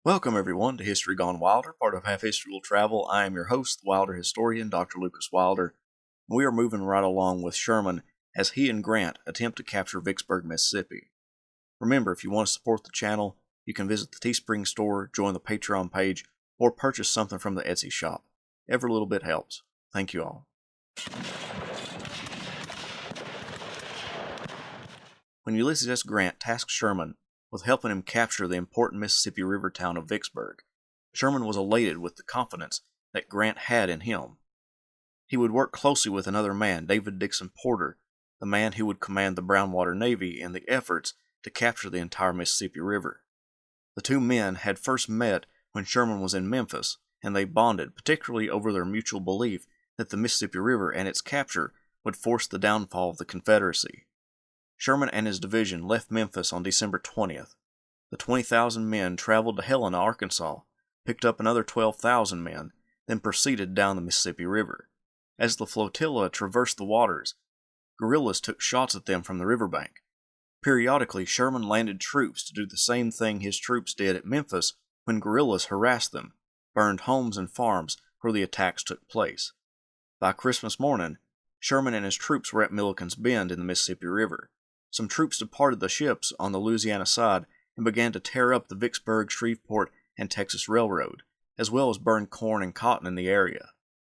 Welcome, everyone, to History Gone Wilder, part of Half History Will Travel. I am your host, the Wilder historian, Dr. Lucas Wilder. We are moving right along with Sherman as he and Grant attempt to capture Vicksburg, Mississippi. Remember, if you want to support the channel, you can visit the Teespring store, join the Patreon page, or purchase something from the Etsy shop. Every little bit helps. Thank you all. When Ulysses S. Grant tasked Sherman with helping him capture the important Mississippi River town of Vicksburg, Sherman was elated with the confidence that Grant had in him. He would work closely with another man, David Dixon Porter, the man who would command the Brownwater Navy in the efforts to capture the entire Mississippi River. The two men had first met when Sherman was in Memphis, and they bonded, particularly over their mutual belief that the Mississippi River and its capture would force the downfall of the Confederacy. Sherman and his division left Memphis on December 20th. The 20,000 men traveled to Helena, Arkansas, picked up another 12,000 men, then proceeded down the Mississippi River. As the flotilla traversed the waters, guerrillas took shots at them from the riverbank. Periodically, Sherman landed troops to do the same thing his troops did at Memphis when guerrillas harassed them, burned homes and farms where the attacks took place. By Christmas morning, Sherman and his troops were at Milliken's Bend in the Mississippi River. Some troops departed the ships on the Louisiana side and began to tear up the Vicksburg, Shreveport, and Texas Railroad, as well as burn corn and cotton in the area.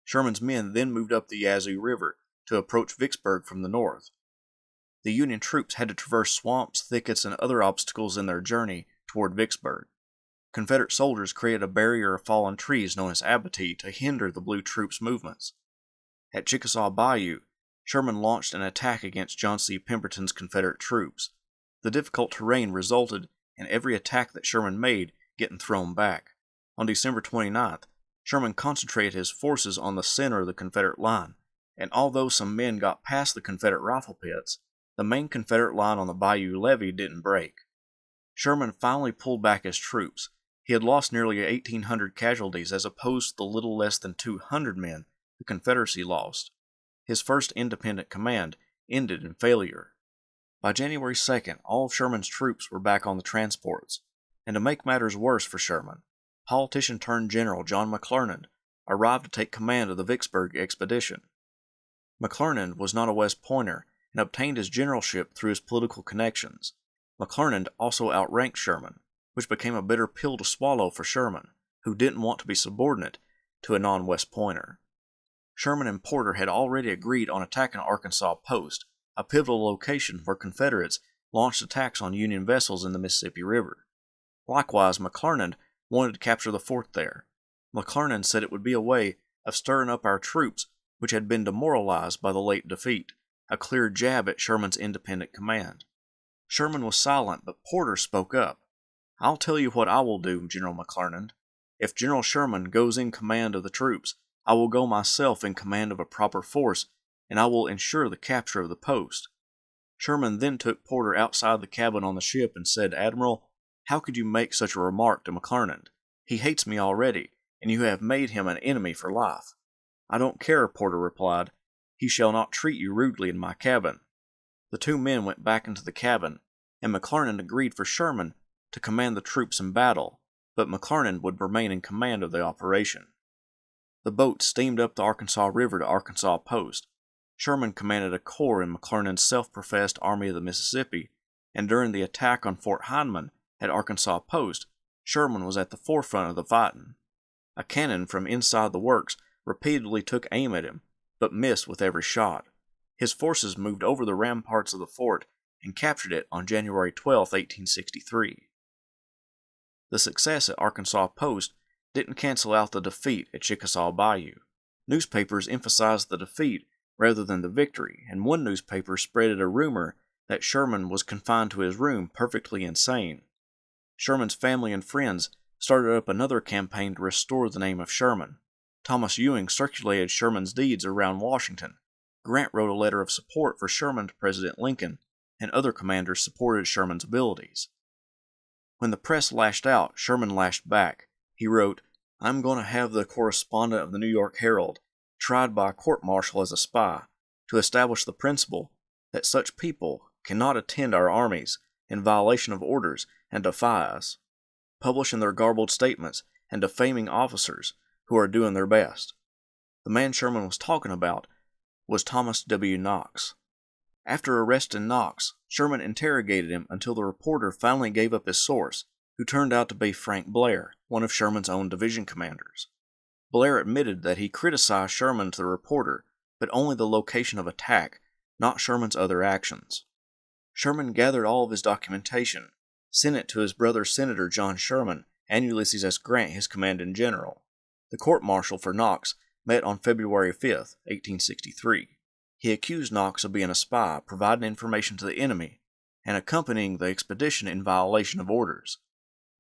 Sherman's men then moved up the Yazoo River to approach Vicksburg from the north. The Union troops had to traverse swamps, thickets, and other obstacles in their journey toward Vicksburg. Confederate soldiers created a barrier of fallen trees known as abattis to hinder the blue troops' movements. At Chickasaw Bayou, Sherman launched an attack against John C. Pemberton's Confederate troops. The difficult terrain resulted in every attack that Sherman made getting thrown back. On December 29th, Sherman concentrated his forces on the center of the Confederate line, and although some men got past the Confederate rifle pits, the main Confederate line on the Bayou levee didn't break. Sherman finally pulled back his troops. He had lost nearly 1,800 casualties as opposed to the little less than 200 men the Confederacy lost. His first independent command ended in failure. By January 2nd, all of Sherman's troops were back on the transports, and to make matters worse for Sherman, politician-turned-general John McClernand arrived to take command of the Vicksburg expedition. McClernand was not a West Pointer and obtained his generalship through his political connections. McClernand also outranked Sherman, which became a bitter pill to swallow for Sherman, who didn't want to be subordinate to a non-West Pointer. Sherman and Porter had already agreed on attacking Arkansas Post, a pivotal location where Confederates launched attacks on Union vessels in the Mississippi River. Likewise, McClernand wanted to capture the fort there. McClernand said it would be a way of stirring up our troops, which had been demoralized by the late defeat, a clear jab at Sherman's independent command. Sherman was silent, but Porter spoke up. "I'll tell you what I will do, General McClernand. If General Sherman goes in command of the troops, I will go myself in command of a proper force, and I will ensure the capture of the post." Sherman then took Porter outside the cabin on the ship and said, "Admiral, how could you make such a remark to McClernand? He hates me already, and you have made him an enemy for life." "I don't care," Porter replied. "He shall not treat you rudely in my cabin." The two men went back into the cabin, and McClernand agreed for Sherman to command the troops in battle, but McClernand would remain in command of the operation. The boat steamed up the Arkansas River to Arkansas Post. Sherman commanded a corps in McClernand's self-professed Army of the Mississippi, and during the attack on Fort Heiman at Arkansas Post, Sherman was at the forefront of the fighting. A cannon from inside the works repeatedly took aim at him, but missed with every shot. His forces moved over the ramparts of the fort and captured it on January 12, 1863. The success at Arkansas Post didn't cancel out the defeat at Chickasaw Bayou. Newspapers emphasized the defeat rather than the victory, and one newspaper spreaded a rumor that Sherman was confined to his room perfectly insane. Sherman's family and friends started up another campaign to restore the name of Sherman. Thomas Ewing circulated Sherman's deeds around Washington. Grant wrote a letter of support for Sherman to President Lincoln, and other commanders supported Sherman's abilities. When the press lashed out, Sherman lashed back. He wrote, "I'm going to have the correspondent of the New York Herald tried by a court-martial as a spy, to establish the principle that such people cannot attend our armies in violation of orders and defy us." publishing their garbled statements and defaming officers who are doing their best. The man Sherman was talking about was Thomas W. Knox. After arresting Knox, Sherman interrogated him until the reporter finally gave up his source, who turned out to be Frank Blair, one of Sherman's own division commanders. Blair admitted that he criticized Sherman to the reporter, but only the location of attack, not Sherman's other actions. Sherman gathered all of his documentation, sent it to his brother Senator John Sherman and Ulysses S. Grant, his commanding general. The court-martial for Knox met on February 5, 1863. He accused Knox of being a spy, providing information to the enemy, and accompanying the expedition in violation of orders.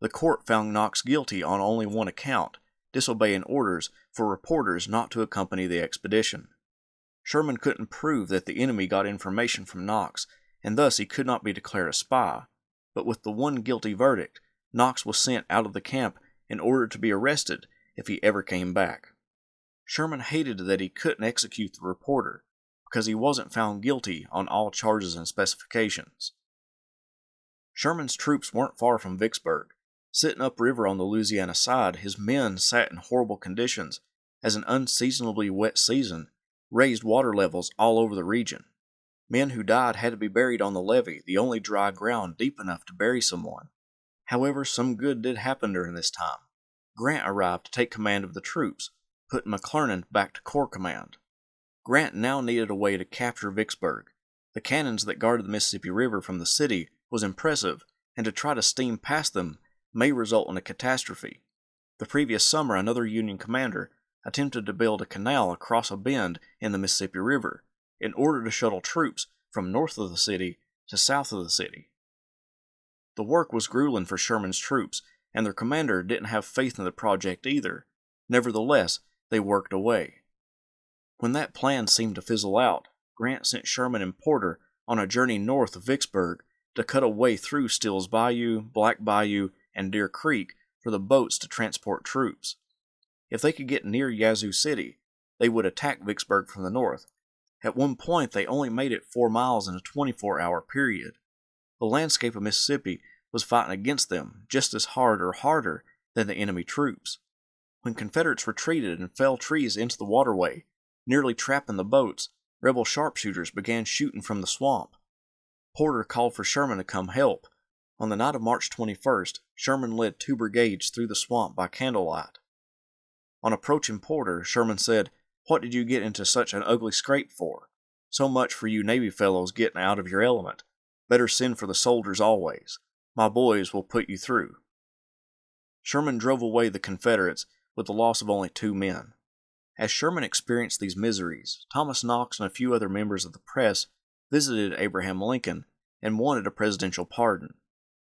The court found Knox guilty on only one account, disobeying orders for reporters not to accompany the expedition. Sherman couldn't prove that the enemy got information from Knox, and thus he could not be declared a spy, but with the one guilty verdict, Knox was sent out of the camp in order to be arrested if he ever came back. Sherman hated that he couldn't execute the reporter, because he wasn't found guilty on all charges and specifications. Sherman's troops weren't far from Vicksburg. Sitting upriver on the Louisiana side, his men sat in horrible conditions, as an unseasonably wet season raised water levels all over the region. Men who died had to be buried on the levee, the only dry ground deep enough to bury someone. However, some good did happen during this time. Grant arrived to take command of the troops, putting McClernand back to corps command. Grant now needed a way to capture Vicksburg. The cannons that guarded the Mississippi River from the city was impressive, and to try to steam past them may result in a catastrophe. The previous summer, another Union commander attempted to build a canal across a bend in the Mississippi River in order to shuttle troops from north of the city to south of the city. The work was grueling for Sherman's troops, and their commander didn't have faith in the project either. Nevertheless, they worked away. When that plan seemed to fizzle out, Grant sent Sherman and Porter on a journey north of Vicksburg to cut a way through Steele's Bayou, Black Bayou, and Deer Creek for the boats to transport troops. If they could get near Yazoo City, they would attack Vicksburg from the north. At one point, they only made it 4 miles in a 24-hour period. The landscape of Mississippi was fighting against them just as hard or harder than the enemy troops. When Confederates retreated and felled trees into the waterway, nearly trapping the boats, rebel sharpshooters began shooting from the swamp. Porter called for Sherman to come help. On the night of March 21st, Sherman led 2 brigades through the swamp by candlelight. On approaching Porter, Sherman said, "What did you get into such an ugly scrape for? So much for you Navy fellows getting out of your element. Better send for the soldiers always. My boys will put you through." Sherman drove away the Confederates with the loss of only 2 men. As Sherman experienced these miseries, Thomas Knox and a few other members of the press visited Abraham Lincoln and wanted a presidential pardon.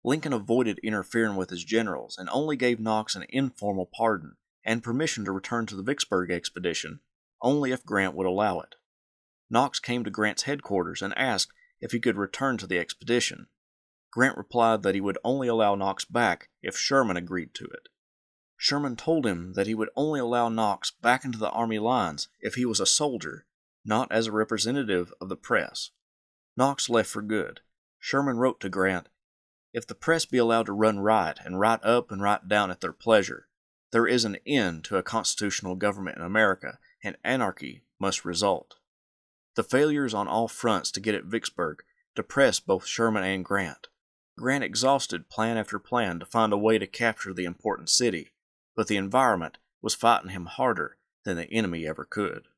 Lincoln avoided interfering with his generals and only gave Knox an informal pardon and permission to return to the Vicksburg expedition, only if Grant would allow it. Knox came to Grant's headquarters and asked if he could return to the expedition. Grant replied that he would only allow Knox back if Sherman agreed to it. Sherman told him that he would only allow Knox back into the Army lines if he was a soldier, not as a representative of the press. Knox left for good. Sherman wrote to Grant, "If the press be allowed to run riot and write up and write down at their pleasure, there is an end to a constitutional government in America, and anarchy must result." The failures on all fronts to get at Vicksburg depressed both Sherman and Grant. Grant exhausted plan after plan to find a way to capture the important city, but the environment was fighting him harder than the enemy ever could.